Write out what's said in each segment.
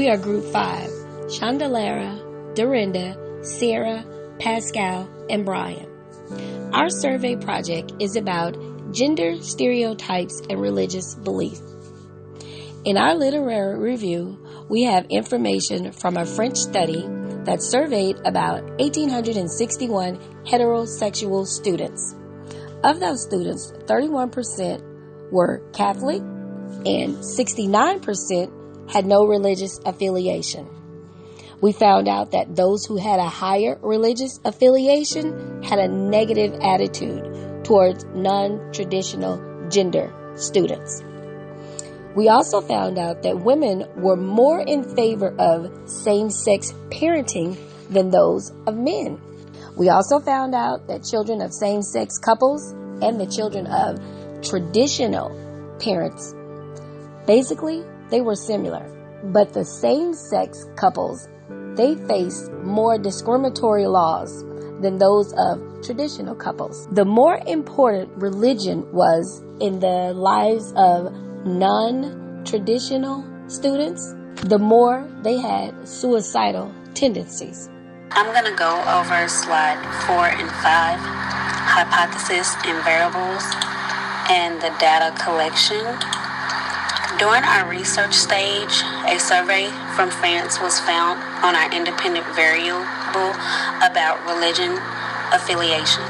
We are Group 5, Chandalara, Dorinda, Sarah, Pascal, and Brian. Our survey project is about gender stereotypes and religious belief. In our literary review, we have information from a French study that surveyed about 1,861 heterosexual students. Of those students, 31% were Catholic and 69% had no religious affiliation. We found out that those who had a higher religious affiliation had a negative attitude towards non-traditional gender students. We also found out that women were more in favor of same-sex parenting than those of men. We also found out that children of same-sex couples and the children of traditional parents, basically, they were similar. But the same-sex couples, they faced more discriminatory laws than those of traditional couples. The more important religion was in the lives of non-traditional students, the more they had suicidal tendencies. I'm going to go over slide 4 and 5, hypothesis and variables, and the data collection. During our research stage, a survey from France was found on our independent variable about religion affiliation.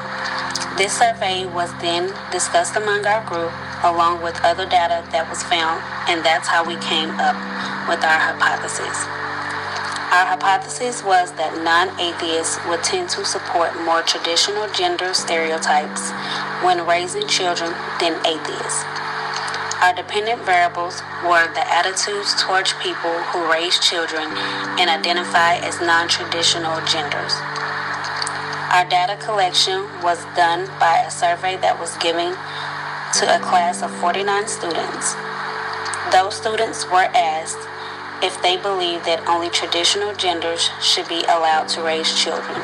This survey was then discussed among our group along with other data that was found, and that's how we came up with our hypothesis. Our hypothesis was that non-atheists would tend to support more traditional gender stereotypes when raising children than atheists. Our dependent variables were the attitudes towards people who raise children and identify as non-traditional genders. Our data collection was done by a survey that was given to a class of 49 students. Those students were asked if they believe that only traditional genders should be allowed to raise children.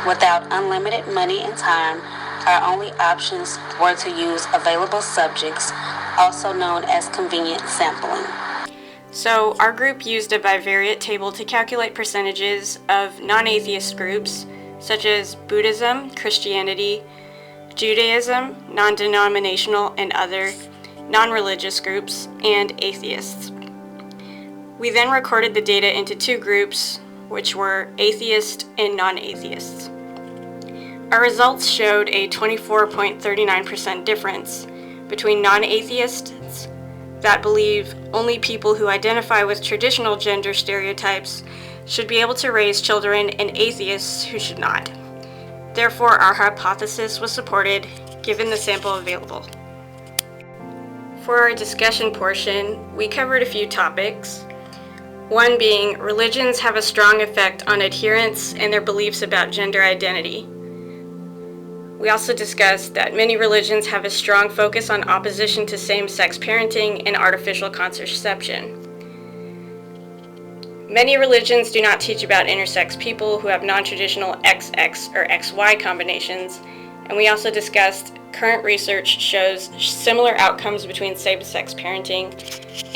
Without unlimited money and time, our only options were to use available subjects, also known as convenient sampling. So our group used a bivariate table to calculate percentages of non-atheist groups, such as Buddhism, Christianity, Judaism, non-denominational and other non-religious groups, and atheists. We then recorded the data into two groups, which were atheist and non-atheists. Our results showed a 24.39% difference between non-atheists that believe only people who identify with traditional gender stereotypes should be able to raise children and atheists who should not. Therefore, our hypothesis was supported given the sample available. For our discussion portion, we covered a few topics. One being, religions have a strong effect on adherents and their beliefs about gender identity. We also discussed that many religions have a strong focus on opposition to same-sex parenting and artificial contraception. Many religions do not teach about intersex people who have non-traditional XX or XY combinations, and we also discussed current research shows similar outcomes between same-sex parenting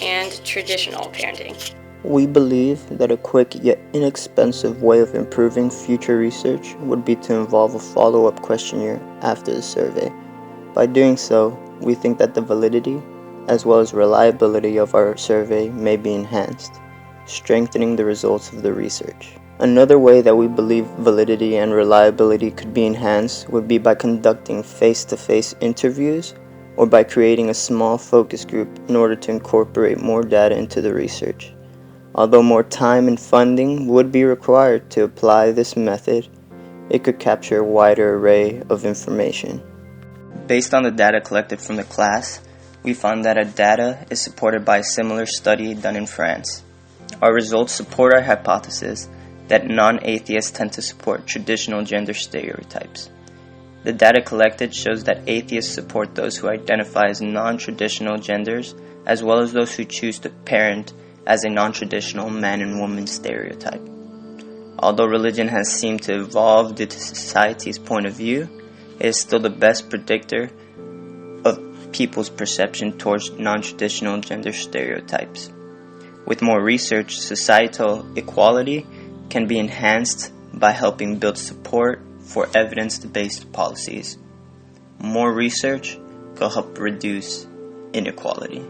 and traditional parenting. We believe that a quick yet inexpensive way of improving future research would be to involve a follow-up questionnaire after the survey. By doing so, we think that the validity as well as reliability of our survey may be enhanced, strengthening the results of the research. Another way that we believe validity and reliability could be enhanced would be by conducting face-to-face interviews or by creating a small focus group in order to incorporate more data into the research. Although more time and funding would be required to apply this method, it could capture a wider array of information. Based on the data collected from the class, we found that our data is supported by a similar study done in France. Our results support our hypothesis that non-atheists tend to support traditional gender stereotypes. The data collected shows that atheists support those who identify as non-traditional genders, as well as those who choose to parent as a non-traditional man and woman stereotype. Although religion has seemed to evolve due to society's point of view, it is still the best predictor of people's perception towards non-traditional gender stereotypes. With more research, societal equality can be enhanced by helping build support for evidence-based policies. More research will help reduce inequality.